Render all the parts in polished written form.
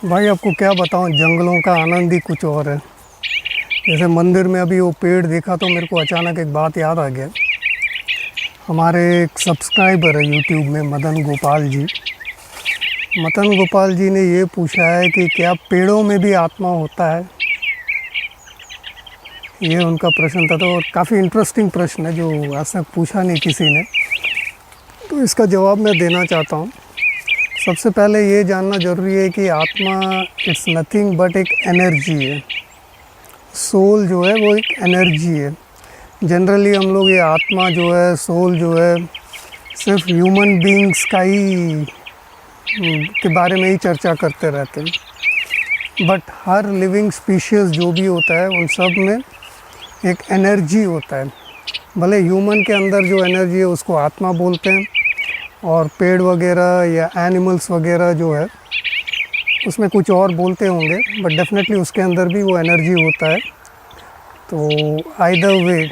भाई आपको क्या बताऊं, जंगलों का आनंद ही कुछ और है। जैसे मंदिर में अभी वो पेड़ देखा तो मेरे को अचानक एक बात याद आ गया। हमारे एक सब्सक्राइबर है यूट्यूब में, मदन गोपाल जी। मदन गोपाल जी ने ये पूछा है कि क्या पेड़ों में भी आत्मा होता है। ये उनका प्रश्न था, तो काफ़ी इंटरेस्टिंग प्रश्न है जो आज तक पूछा नहीं किसी ने। तो इसका जवाब मैं देना चाहता हूँ। सबसे पहले ये जानना ज़रूरी है कि आत्मा इट्स नथिंग बट एक एनर्जी है। सोल जो है वो एक एनर्जी है। जनरली हम लोग ये आत्मा जो है, सोल जो है, सिर्फ ह्यूमन बीइंग्स का ही के बारे में ही चर्चा करते रहते हैं। बट हर लिविंग स्पीशीज़ जो भी होता है उन सब में एक एनर्जी होता है। भले ह्यूमन के अंदर जो एनर्जी है उसको आत्मा बोलते हैं, और पेड़ वगैरह या एनिमल्स वगैरह जो है उसमें कुछ और बोलते होंगे, बट डेफिनेटली उसके अंदर भी वो एनर्जी होता है। तो आइदर वे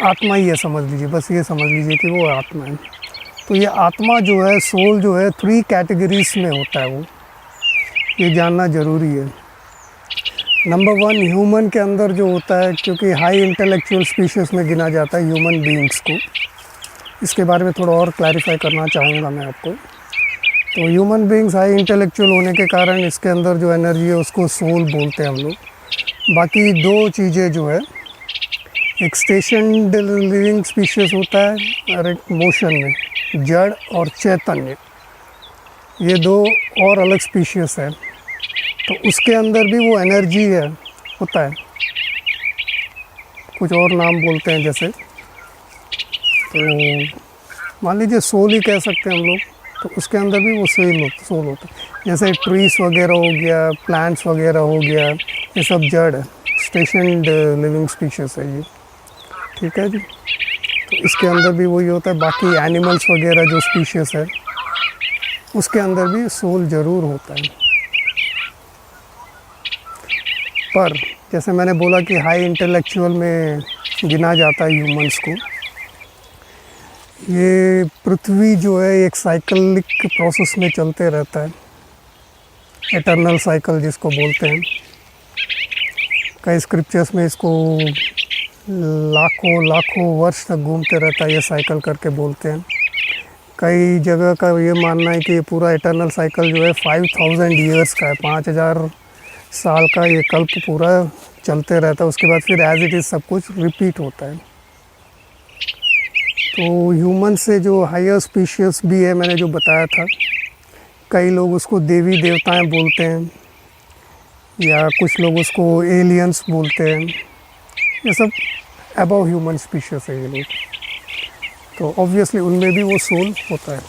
आत्मा ही है, समझ लीजिए, बस ये समझ लीजिए कि वो आत्मा है। तो ये आत्मा जो है, सोल जो है, 3 कैटेगरीज में होता है। वो ये जानना ज़रूरी है। नंबर 1 ह्यूमन के अंदर जो होता है, क्योंकि हाई इंटेलेक्चुअल स्पीशीज़ में गिना जाता है ह्यूमन बीइंग्स को। इसके बारे में थोड़ा और क्लैरिफाई करना चाहूँगा मैं आपको। तो ह्यूमन बीइंग्स हाई इंटेलेक्चुअल होने के कारण इसके अंदर जो एनर्जी है उसको सोल बोलते हैं हम लोग। बाकी 2 चीज़ें जो है, एक स्टेशनड लिविंग स्पीशीज़ होता है और एक मोशन में, जड़ और चैतन्य, ये 2 और अलग स्पीशीज़ है। तो उसके अंदर भी वो एनर्जी है, होता है, कुछ और नाम बोलते हैं जैसे, तो मान लीजिए सोल ही कह सकते हैं हम लोग। तो उसके अंदर भी वो सोल होता है। जैसे ट्रीस वगैरह हो गया, प्लांट्स वगैरह हो गया, ये सब जड़ है, स्टेशनड लिविंग स्पीशीज़ है ये, ठीक है जी। तो इसके अंदर भी वही होता है। बाकी एनिमल्स वगैरह जो स्पीशीज़ है उसके अंदर भी सोल ज़रूर होता है। पर जैसे मैंने बोला कि हाई इंटेलेक्चुअल में गिना जाता है ह्यूमंस को। ये पृथ्वी जो है एक साइक्लिक प्रोसेस में चलते रहता है, एटर्नल साइकिल जिसको बोलते हैं। कई स्क्रिप्चर्स में इसको लाखों लाखों वर्ष तक घूमते रहता है, ये साइकिल करके बोलते हैं। कई जगह का ये मानना है कि ये पूरा एटर्नल साइकिल जो है 5000 ईयर्स का है, 5000 साल का ये कल्प पूरा चलते रहता है। उसके बाद फिर एज इट इज़ सब कुछ रिपीट होता है। तो ह्यूमन से जो हायर स्पीशीज़ भी है, मैंने जो बताया था, कई लोग उसको देवी देवताएं बोलते हैं, या कुछ लोग उसको एलियंस बोलते हैं। ये सब अबव ह्यूमन स्पीशीज़ है ये लोग। तो ऑब्वियसली उनमें भी वो सोल होता है।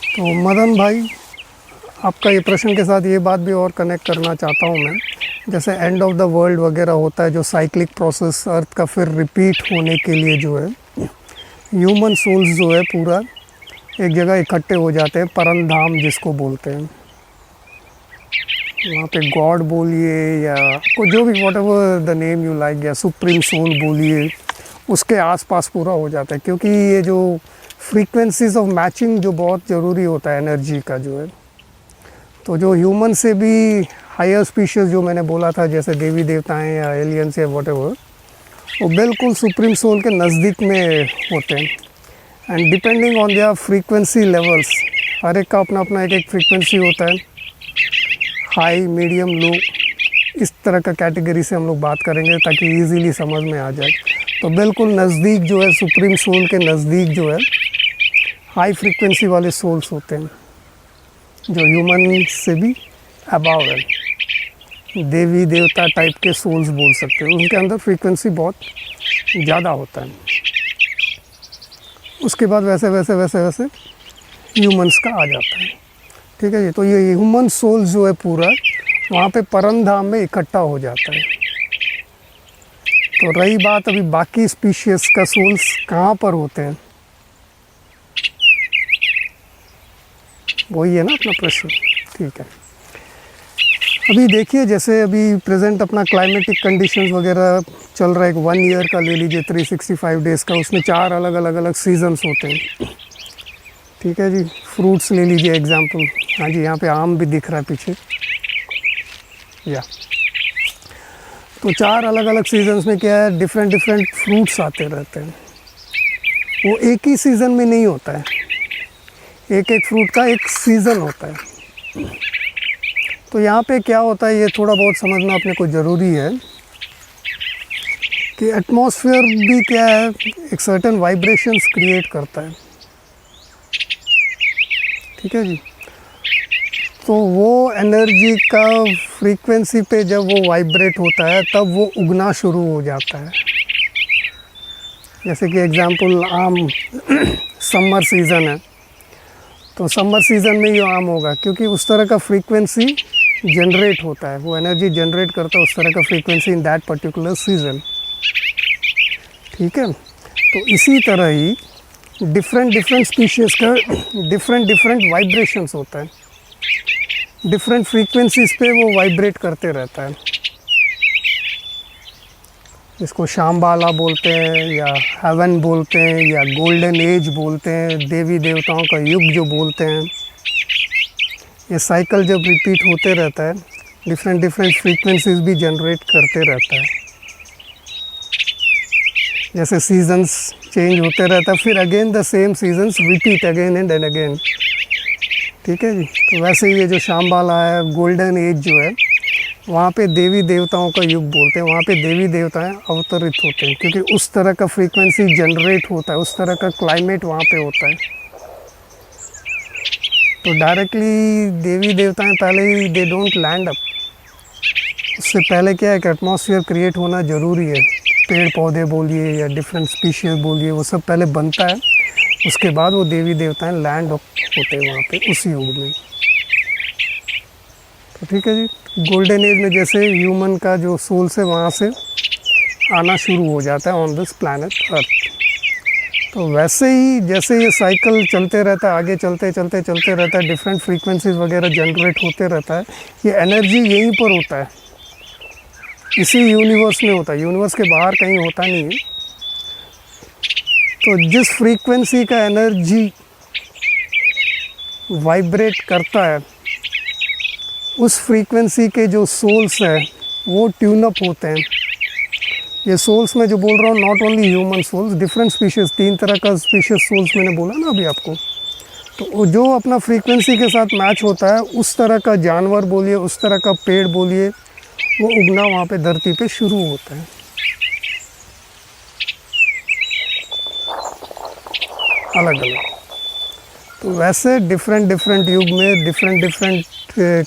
तो मदन भाई, आपका ये प्रश्न के साथ ये बात भी और कनेक्ट करना चाहता हूँ मैं। जैसे एंड ऑफ द वर्ल्ड वगैरह होता है, जो साइक्लिक प्रोसेस अर्थ का फिर रिपीट होने के लिए जो है, ह्यूमन सोल्स जो है पूरा एक जगह इकट्ठे हो जाते हैं, परम धाम जिसको बोलते हैं। वहाँ पे गॉड बोलिए या को जो भी, what ever the name you like, या सुप्रीम सोल बोलिए, उसके आसपास पूरा हो जाता है। क्योंकि ये जो फ्रीक्वेंसीज ऑफ मैचिंग जो बहुत ज़रूरी होता है एनर्जी का जो है, तो जो ह्यूमन से भी हायर स्पीशीज़ जो मैंने बोला था, जैसे देवी देवताएं या एलियंस या व्हाटएवर, वो बिल्कुल सुप्रीम सोल के नज़दीक में होते हैं। And depending on their frequency levels, हर एक का अपना अपना एक फ्रीक्वेंसी होता है, हाई, मीडियम, लो, इस तरह का कैटेगरी से हम लोग बात करेंगे ताकि इजीली समझ में आ जाए। तो बिल्कुल नज़दीक जो है, सुप्रीम सोल के नज़दीक जो है, हाई फ्रीक्वेंसी वाले सोल्स होते हैं, जो ह्यूमन से भी अबाव है। देवी देवता टाइप के सोल्स बोल सकते हैं, उनके अंदर फ्रीक्वेंसी बहुत ज़्यादा होता है। उसके बाद वैसे वैसे वैसे वैसे ह्यूमंस का आ जाता है, ठीक है जी। तो ये ह्यूमन सोल जो है पूरा वहाँ पे परम धाम में इकट्ठा हो जाता है। तो रही बात अभी बाकी स्पीशीज़ का सोल्स कहाँ पर होते हैं, वही है ना अपना प्रश्न, ठीक है। अभी देखिए, जैसे अभी प्रेजेंट अपना क्लाइमेटिक कंडीशंस वगैरह चल रहा है, एक 1 ईयर का ले लीजिए, 365 डेज़ का, उसमें 4 अलग अलग सीजन्स होते हैं, ठीक है जी। फ्रूट्स ले लीजिए एग्जांपल, हाँ जी, यहाँ पे आम भी दिख रहा है पीछे। या तो 4 अलग अलग सीजन्स में क्या है, डिफरेंट डिफरेंट फ्रूट्स आते रहते हैं। वो एक ही सीज़न में नहीं होता है, एक एक फ्रूट का एक सीज़न होता है। तो यहाँ पे क्या होता है, ये थोड़ा बहुत समझना अपने को ज़रूरी है कि एटमॉस्फेयर भी क्या है, एक सर्टेन वाइब्रेशंस क्रिएट करता है। ठीक है जी। तो वो एनर्जी का फ्रीक्वेंसी पे जब वो वाइब्रेट होता है तब वो उगना शुरू हो जाता है। जैसे कि एग्जांपल आम समर सीज़न है, तो समर सीज़न में ये आम होगा क्योंकि उस तरह का फ्रीक्वेंसी जनरेट होता है, वो एनर्जी जनरेट करता है उस तरह का frequency in that particular season. ठीक है। तो इसी तरह ही डिफरेंट डिफरेंट स्पीशीज़ का डिफरेंट डिफरेंट वाइब्रेशंस होता है, डिफरेंट फ्रीक्वेंसीज़ पे वो वाइब्रेट करते रहता है। इसको शामबाला बोलते हैं या हेवन बोलते हैं या गोल्डन एज बोलते हैं, देवी देवताओं का युग जो बोलते हैं। ये साइकिल जब रिपीट होते रहता है, डिफरेंट डिफरेंट फ्रीक्वेंसीज़ भी जनरेट करते रहता है। जैसे सीजन्स चेंज होते रहता है, फिर again the same seasons repeat again and again. ठीक है जी। तो वैसे ही ये जो शामबाला है, गोल्डन एज जो है, वहाँ पे देवी देवताओं का युग बोलते हैं। वहाँ पे देवी देवताएं अवतरित होते हैं क्योंकि उस तरह का फ्रीक्वेंसी जनरेट होता है, उस तरह का क्लाइमेट वहाँ पे होता है। तो डायरेक्टली देवी देवताएं पहले ही दे डोंट लैंड अप। उससे पहले क्या है कि एटमॉस्फेयर क्रिएट होना ज़रूरी है। पेड़ पौधे बोलिए या डिफरेंट स्पीशीज़ बोलिए, वो सब पहले बनता है, उसके बाद वो देवी देवताएं लैंड अप होते हैं वहाँ पे उस युग में। तो ठीक है जी। गोल्डन एज में जैसे ह्यूमन का जो सोल्स है वहाँ से आना शुरू हो जाता है ऑन दिस प्लैनेट अर्थ। तो वैसे ही जैसे ये साइकिल चलते रहता है, आगे चलते चलते चलते रहता है, डिफरेंट फ्रीक्वेंसीज वगैरह जनरेट होते रहता है। ये एनर्जी यहीं पर होता है, इसी यूनिवर्स में होता है, यूनिवर्स के बाहर कहीं होता नहीं है। तो जिस फ्रीक्वेंसी का एनर्जी वाइब्रेट करता है, उस फ्रीक्वेंसी के जो सोल्स हैं वो ट्यून अप होते हैं। ये सोल्स में जो बोल रहा हूँ, not only human souls, different species, 3 तरह का स्पीशीज़ सोल्स मैंने बोला ना अभी आपको। तो जो अपना फ्रीक्वेंसी के साथ मैच होता है, उस तरह का जानवर बोलिए, उस तरह का पेड़ बोलिए, वो उगना वहाँ पे धरती पे शुरू होता है। अलग अलग। तो वैसे डिफरेंट डिफरेंट युग में different different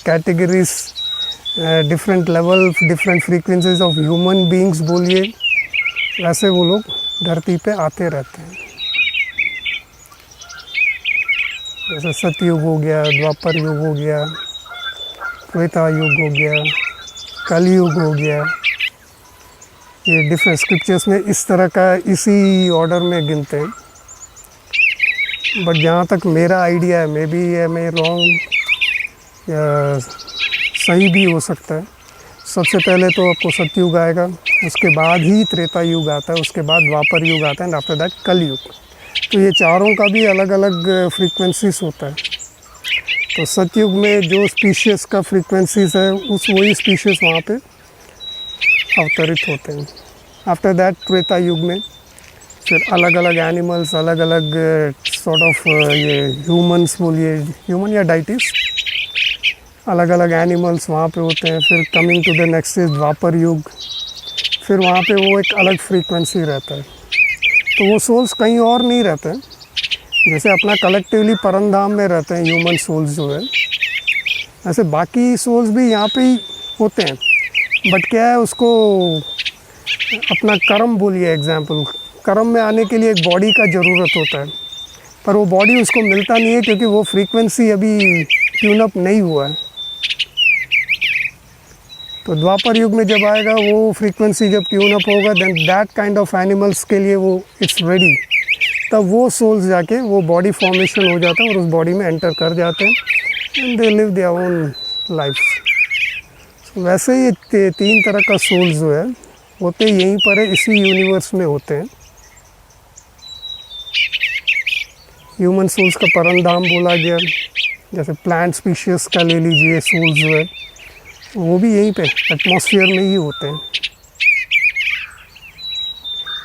categories, different level, different frequencies of human beings बोलिए, वैसे वो लोग धरती पे आते रहते हैं। जैसे सतयुग हो गया, द्वापर युग हो गया, त्रेता युग हो गया, कलयुग हो गया। ये डिफरेंट स्क्रिप्चर्स में इस तरह का इसी ऑर्डर में गिनते हैं। बट जहाँ तक मेरा आइडिया है, मे बी ये मैं रॉन्ग या सही भी हो सकता है। सबसे पहले तो आपको सतयुग आएगा, उसके बाद ही त्रेता युग आता है, उसके बाद द्वापर युग आता है, एंड आफ्टर दैट कलयुग। तो ये चारों का भी अलग अलग फ्रीक्वेंसीज होता है। तो सतयुग में जो स्पीशीज़ का फ्रीक्वेंसीज है, उस वही स्पीशीज़ वहाँ पे अवतरित होते हैं। आफ्टर दैट त्रेता युग में फिर अलग अलग एनिमल्स, अलग अलग सॉर्ट ऑफ ये ह्यूमंस बोलिए, ह्यूमन या डाइटीज, अलग अलग एनिमल्स वहाँ पे होते हैं। फिर coming to the next is Dwapar Yug, फिर वहाँ पे वो एक अलग फ्रीक्वेंसी रहता है। तो वो सोल्स कहीं और नहीं रहते हैं, जैसे अपना कलेक्टिवली परमधाम में रहते हैं ह्यूमन सोल्स जो है, ऐसे बाकी सोल्स भी यहाँ पे ही होते हैं। बट क्या है, उसको अपना कर्म बोलिए, एग्जाम्पल कर्म में आने के लिए एक बॉडी का ज़रूरत होता है, पर वो बॉडी उसको मिलता नहीं है क्योंकि वो फ्रीक्वेंसी अभी ट्यून अप नहीं हुआ है। तो द्वापर युग में जब आएगा, वो फ्रीक्वेंसी जब ट्यून अप होगा, then that kind of animals के लिए वो इट्स रेडी, तब वो सोल्स जाके वो बॉडी फॉर्मेशन हो जाता है और उस बॉडी में एंटर कर जाते हैं, and they live their own life. वैसे ये 3 तरह का सोल्स जो है होते यहीं पर है, इसी यूनिवर्स में होते हैं। ह्यूमन सोल्स का परमधाम बोला गया, जैसे प्लांट स्पीशीज़ का ले लीजिए, सोल्स जो है वो भी यहीं पे एटमॉस्फेयर में ही होते हैं,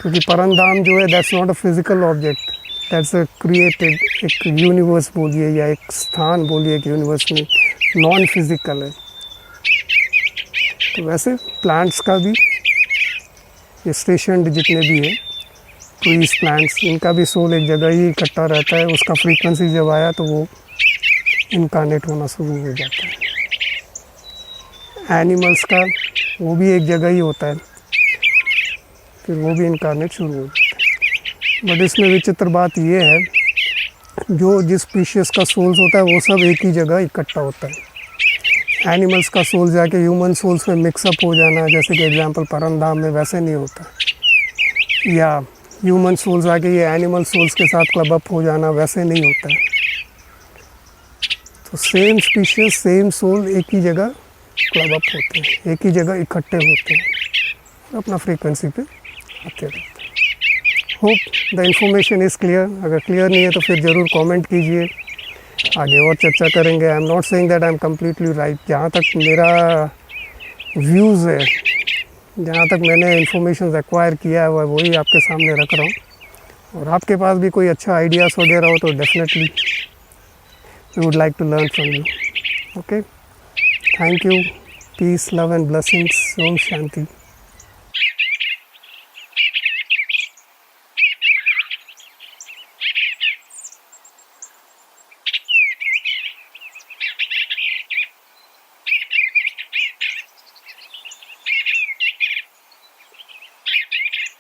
क्योंकि परमधाम जो है that's not a physical object, that's a created, एक यूनिवर्स बोलिए या एक स्थान बोलिए, एक यूनिवर्स में नॉन फिजिकल है। तो वैसे प्लांट्स का भी, ये स्टेशनड जितने भी हैं ट्रीज प्लांट्स, इनका भी सोल एक जगह ही इकट्ठा रहता है, उसका फ्रीक्वेंसी जब आया तो वो इनकारनेट होना शुरू हो जाता है। एनिमल्स का वो भी एक जगह ही होता है, फिर वो भी इनकारनेट शुरू हो जाता है। बट इसमें विचित्र बात ये है, जो जिस स्पीशीज़ का सोल्स होता है वो सब एक ही जगह इकट्ठा होता है। एनिमल्स का सोल जाके ह्यूमन सोल्स में मिक्सअप हो जाना, जैसे कि एग्जांपल परमधाम में, वैसे नहीं होता। या ह्यूमन सोल्स आके ये एनिमल सोल्स के साथ क्लब अप हो जाना, वैसे नहीं होता है। तो सेम स्पीशीज़ सेम सोल एक ही जगह क्लब अप होते हैं, एक ही जगह इकट्ठे होते हैं, अपना फ्रीक्वेंसी पे आते रहते हैं। Hope the information is clear. अगर क्लियर नहीं है तो फिर ज़रूर कमेंट कीजिए, आगे और चर्चा करेंगे। I am not saying that I am completely right. जहाँ तक मेरा व्यूज़ है, जहाँ तक मैंने इंफॉर्मेशन एक्वायर किया है, वही आपके सामने रख रहा हूँ। और आपके पास भी कोई अच्छा आइडियाज़ वगैरह हो तो definitely we would like to learn from you. Okay, thank you, peace, love and blessings, ओम शांति।